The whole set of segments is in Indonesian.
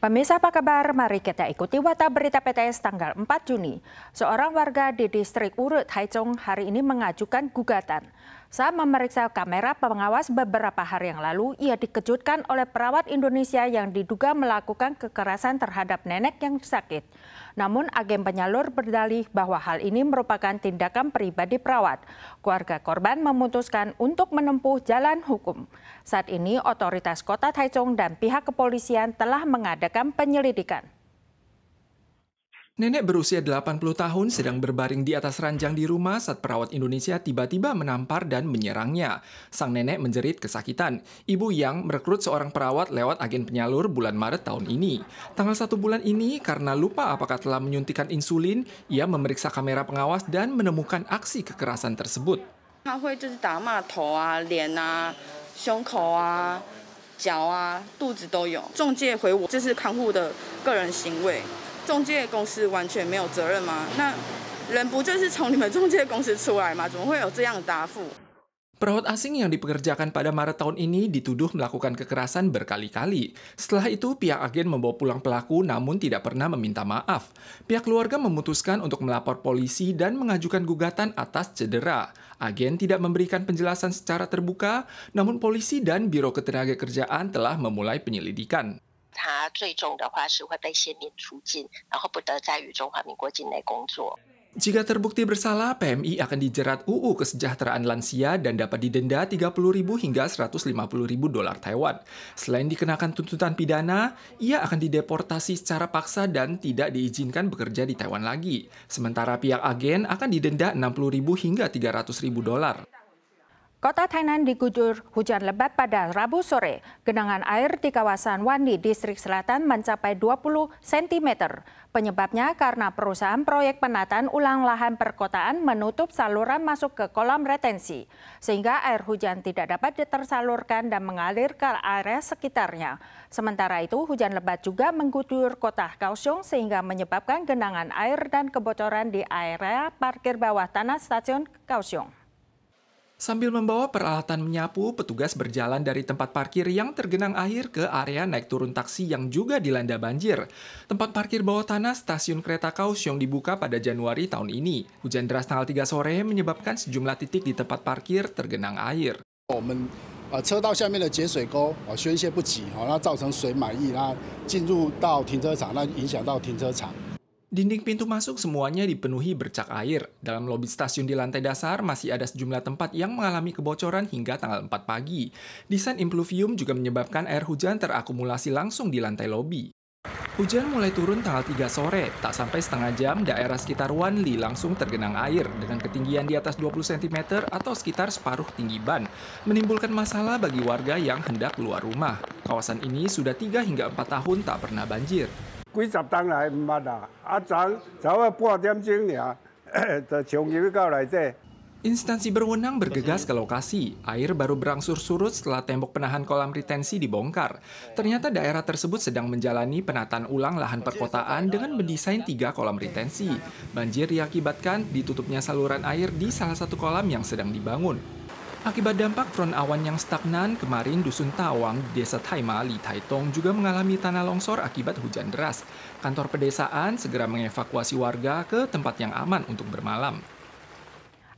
Pemirsa apa kabar? Mari kita ikuti Warta Berita PTS tanggal 4 Juni. Seorang warga di distrik Urut, Taichung hari ini mengajukan gugatan. Saat memeriksa kamera pengawas beberapa hari yang lalu, ia dikejutkan oleh perawat Indonesia yang diduga melakukan kekerasan terhadap nenek yang sakit. Namun agen penyalur berdalih bahwa hal ini merupakan tindakan pribadi perawat. Keluarga korban memutuskan untuk menempuh jalan hukum. Saat ini otoritas kota Taichung dan pihak kepolisian telah mengadakan penyelidikan. Nenek berusia 80 tahun sedang berbaring di atas ranjang di rumah saat perawat Indonesia tiba-tiba menampar dan menyerangnya. Sang nenek menjerit kesakitan. Ibu yang merekrut seorang perawat lewat agen penyalur bulan Maret tahun ini. Tanggal 1 bulan ini, karena lupa apakah telah menyuntikkan insulin, ia memeriksa kamera pengawas dan menemukan aksi kekerasan tersebut. 他会就是打骂头啊、脸啊、胸口啊、脚啊、肚子都有。中介回我这是看护的个人行为。 中介公司完全没有责任吗？那人不就是从你们中介公司出来吗？怎么会有这样的答复？ Perawat asing yang dipekerjakan pada Maret tahun ini dituduh melakukan kekerasan berkali-kali. Setelah itu, pihak agen membawa pulang pelaku namun tidak pernah meminta maaf. Pihak keluarga memutuskan untuk melapor polisi dan mengajukan gugatan atas cedera. Agen tidak memberikan penjelasan secara terbuka, namun polisi dan Biro Ketenagakerjaan telah memulai penyelidikan. 他最终的话是会被限免出境，然后不得再于中华民国境内工作。 Jika terbukti bersalah, PMI akan dijerat UU Kesejahteraan Lansia dan dapat didenda 30.000 hingga 150.000 dolar Taiwan. Selain dikenakan tuntutan pidana, ia akan dideportasi secara paksa dan tidak diizinkan bekerja di Taiwan lagi. Sementara pihak agen akan didenda 60.000 hingga 300.000 dolar. Kota Tainan diguyur hujan lebat pada Rabu sore. Genangan air di kawasan Wanli, distrik selatan mencapai 20 cm. Penyebabnya karena perusahaan proyek penataan ulang lahan perkotaan menutup saluran masuk ke kolam retensi, sehingga air hujan tidak dapat tersalurkan dan mengalir ke area sekitarnya. Sementara itu, hujan lebat juga mengguyur kota Kaohsiung sehingga menyebabkan genangan air dan kebocoran di area parkir bawah tanah stasiun Kaohsiung. Sambil membawa peralatan menyapu, petugas berjalan dari tempat parkir yang tergenang air ke area naik turun taksi yang juga dilanda banjir. Tempat parkir bawah tanah stasiun kereta Kaohsiung dibuka pada Januari tahun ini. Hujan deras tanggal 3 sore menyebabkan sejumlah titik di tempat parkir tergenang air. 车道下面的节水沟宣泄不及，那造成水满溢，那进入到停车场，那影响到停车场。 Dinding pintu masuk semuanya dipenuhi bercak air. Dalam lobi stasiun di lantai dasar masih ada sejumlah tempat yang mengalami kebocoran hingga tanggal 4 pagi. Desain impluvium juga menyebabkan air hujan terakumulasi langsung di lantai lobi. Hujan mulai turun tanggal 3 sore. Tak sampai setengah jam, daerah sekitar Wanli langsung tergenang air dengan ketinggian di atas 20 cm atau sekitar separuh tinggi ban, menimbulkan masalah bagi warga yang hendak keluar rumah. Kawasan ini sudah 3 hingga 4 tahun tak pernah banjir. 几十冬来唔捌啦，早半點鐘爾，就衝入到內底。 Instansi berwenang bergegas ke lokasi. Air baru berangsur surut setelah tembok penahan kolam retensi dibongkar. Ternyata daerah tersebut sedang menjalani penataan ulang lahan perkotaan dengan mendesain 3 kolam retensi. Banjir diakibatkan ditutupnya saluran air di salah satu kolam yang sedang dibangun. Akibat dampak front awan yang stagnan, kemarin Dusun Tawang di Desa Taima, Li Taitung juga mengalami tanah longsor akibat hujan deras. Kantor pedesaan segera mengevakuasi warga ke tempat yang aman untuk bermalam.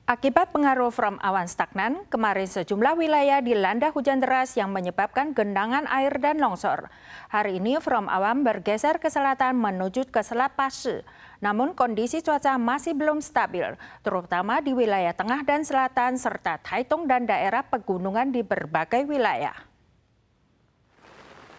Akibat pengaruh front awan stagnan, kemarin sejumlah wilayah dilanda hujan deras yang menyebabkan genangan air dan longsor. Hari ini front awan bergeser ke selatan menuju ke Selat Pasir. Namun kondisi cuaca masih belum stabil, terutama di wilayah tengah dan selatan serta Taitung dan daerah pegunungan di berbagai wilayah.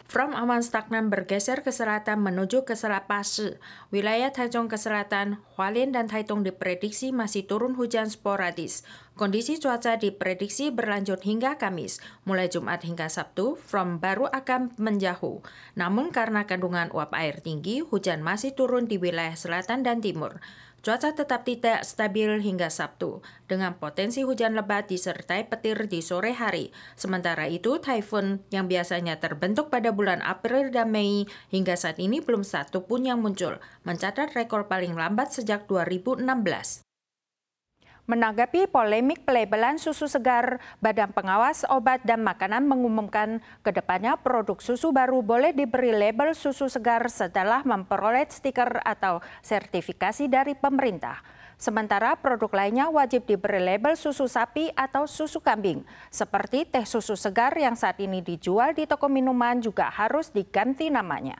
Front awan stagnan bergeser ke selatan menuju ke Selat Pasir. Wilayah Taichung ke selatan, Hualien dan Taitung diprediksi masih turun hujan sporadis. Kondisi cuaca diprediksi berlanjut hingga Kamis. Mulai Jumat hingga Sabtu, front baru akan menjauh. Namun karena kandungan uap air tinggi, hujan masih turun di wilayah selatan dan timur. Cuaca tetap tidak stabil hingga Sabtu, dengan potensi hujan lebat disertai petir di sore hari. Sementara itu, taifun yang biasanya terbentuk pada bulan April dan Mei hingga saat ini belum satu pun yang muncul, mencatat rekor paling lambat sejak 2016. Menanggapi polemik pelabelan susu segar, Badan Pengawas Obat dan Makanan mengumumkan kedepannya produk susu baru boleh diberi label susu segar setelah memperoleh stiker atau sertifikasi dari pemerintah. Sementara produk lainnya wajib diberi label susu sapi atau susu kambing. Seperti teh susu segar yang saat ini dijual di toko minuman juga harus diganti namanya.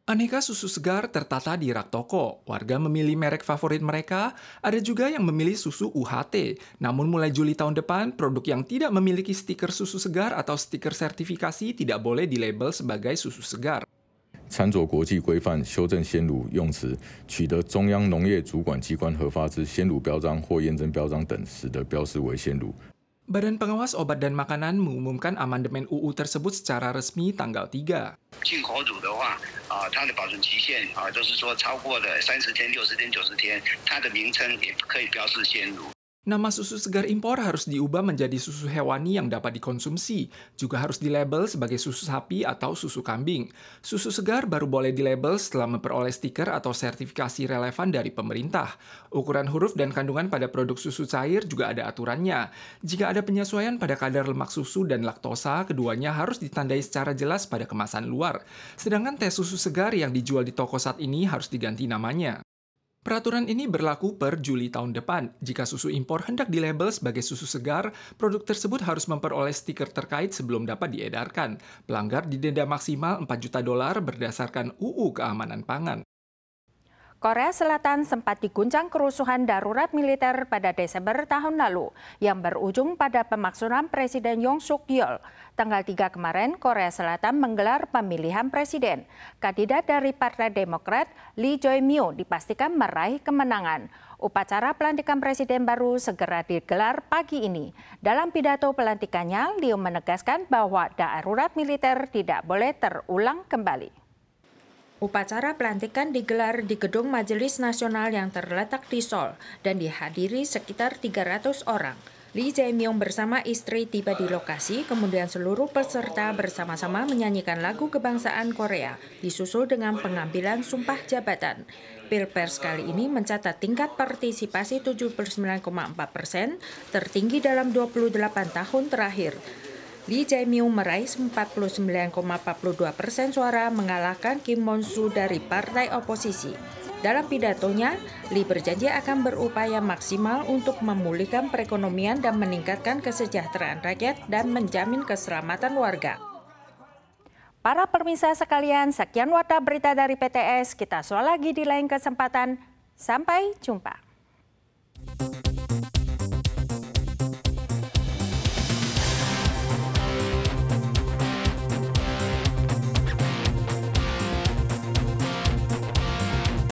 Aneka susu segar tertata di rak toko. Warga memilih merek favorit mereka, ada juga yang memilih susu UHT. Namun mulai Juli tahun depan, produk yang tidak memiliki stiker susu segar atau stiker sertifikasi tidak boleh dilabel sebagai susu segar. 参照国际规范修正鲜乳用词，取得中央农业主管机关核发之鲜乳标章或验证标章等时的标示为鲜乳。 Badan Pengawas Obat dan Makanan mengumumkan amandemen UU tersebut secara resmi tanggal 3. 进口乳的话，它的保存期限就是说超过了30天、60天、90天，它的名称也可以标示鲜乳。 Nama susu segar impor harus diubah menjadi susu hewani yang dapat dikonsumsi. Juga harus dilabel sebagai susu sapi atau susu kambing. Susu segar baru boleh dilabel setelah memperoleh stiker atau sertifikasi relevan dari pemerintah. Ukuran huruf dan kandungan pada produk susu cair juga ada aturannya. Jika ada penyesuaian pada kadar lemak susu dan laktosa, keduanya harus ditandai secara jelas pada kemasan luar. Sedangkan teh susu segar yang dijual di toko saat ini harus diganti namanya. Peraturan ini berlaku per Juli tahun depan. Jika susu impor hendak dilabel sebagai susu segar, produk tersebut harus memperoleh stiker terkait sebelum dapat diedarkan. Pelanggar didenda maksimal $4 juta berdasarkan UU Keamanan Pangan. Korea Selatan sempat diguncang kerusuhan darurat militer pada Desember tahun lalu yang berujung pada pemakzulan Presiden Yoon Suk Yeol. Tanggal 3 kemarin, Korea Selatan menggelar pemilihan presiden. Kandidat dari Partai Demokrat, Lee Jae-myung, dipastikan meraih kemenangan. Upacara pelantikan presiden baru segera digelar pagi ini. Dalam pidato pelantikannya, Lee menegaskan bahwa darurat militer tidak boleh terulang kembali. Upacara pelantikan digelar di Gedung Majelis Nasional yang terletak di Seoul dan dihadiri sekitar 300 orang. Lee Jae-myung bersama istri tiba di lokasi, kemudian seluruh peserta bersama-sama menyanyikan lagu kebangsaan Korea, disusul dengan pengambilan sumpah jabatan. Pilpres kali ini mencatat tingkat partisipasi 79,4%, tertinggi dalam 28 tahun terakhir. Lee Jae-myung meraih 49,42% suara mengalahkan Kim Mon-soo dari partai oposisi. Dalam pidatonya, Lee berjanji akan berupaya maksimal untuk memulihkan perekonomian dan meningkatkan kesejahteraan rakyat dan menjamin keselamatan warga. Para pemirsa sekalian, sekian warta berita dari PTS. Kita soal lagi di lain kesempatan. Sampai jumpa.